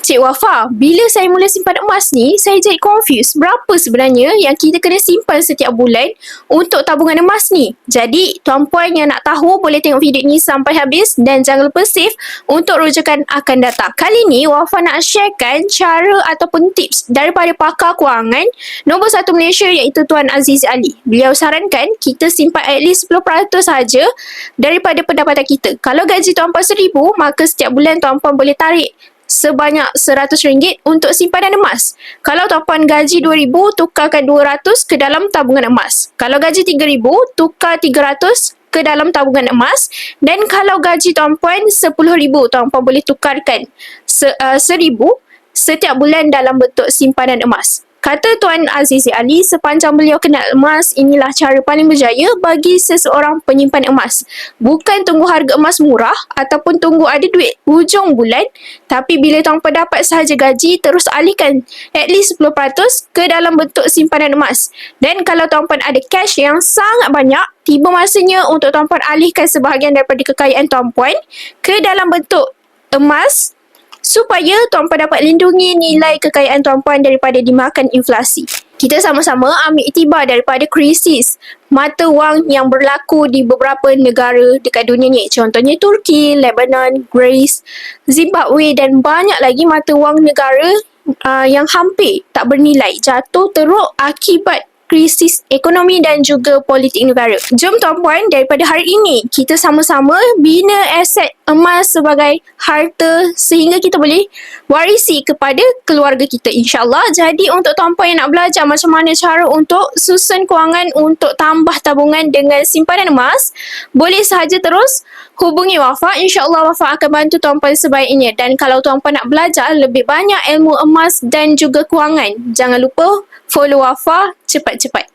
Cik Wafa, bila saya mula simpan emas ni, saya jadi confused berapa sebenarnya yang kita kena simpan setiap bulan untuk tabungan emas ni. Jadi, tuan-puan yang nak tahu boleh tengok video ni sampai habis dan jangan lupa save untuk rujukan akan datang. Kali ni, Wafa nak sharekan cara ataupun tips daripada pakar kewangan nombor 1 Malaysia iaitu Tuan Aziz Ali. Beliau sarankan kita simpan at least 10% sahaja daripada pendapatan kita. Kalau gaji tuan-puan RM1,000, maka setiap bulan tuan-puan boleh tarik sebanyak RM100 untuk simpanan emas. Kalau tuan-puan gaji RM2,000, tukarkan RM200 ke dalam tabungan emas. Kalau gaji RM3,000, tukar RM300 ke dalam tabungan emas. Dan kalau gaji tuan-puan RM10,000, tuan-puan boleh tukarkan RM1,000 setiap bulan dalam bentuk simpanan emas. Kata Tuan Aziz Ali, sepanjang beliau kenal emas, inilah cara paling berjaya bagi seseorang penyimpan emas. Bukan tunggu harga emas murah ataupun tunggu ada duit hujung bulan, tapi bila tuan-puan dapat sahaja gaji, terus alihkan at least 10% ke dalam bentuk simpanan emas. Dan kalau tuan-puan ada cash yang sangat banyak, tiba masanya untuk tuan-puan alihkan sebahagian daripada kekayaan tuan-puan ke dalam bentuk emas, supaya tuan-puan dapat lindungi nilai kekayaan tuan-puan daripada dimakan inflasi. Kita sama-sama ambil iktibar daripada krisis mata wang yang berlaku di beberapa negara dekat dunia ni. Contohnya Turki, Lebanon, Greece, Zimbabwe dan banyak lagi mata wang negara yang hampir tak bernilai, jatuh teruk akibat krisis ekonomi dan juga politik negara. Jom tuan-puan, daripada hari ini kita sama-sama bina aset emas sebagai harta sehingga kita boleh warisi kepada keluarga kita, insyaAllah. Jadi untuk tuan-puan yang nak belajar macam mana cara untuk susun kewangan untuk tambah tabungan dengan simpanan emas, boleh sahaja terus hubungi Wafa. InsyaAllah Wafa akan bantu tuan-puan sebaiknya. Dan kalau tuan-puan nak belajar lebih banyak ilmu emas dan juga kewangan, jangan lupa follow Wafa cepat-cepat.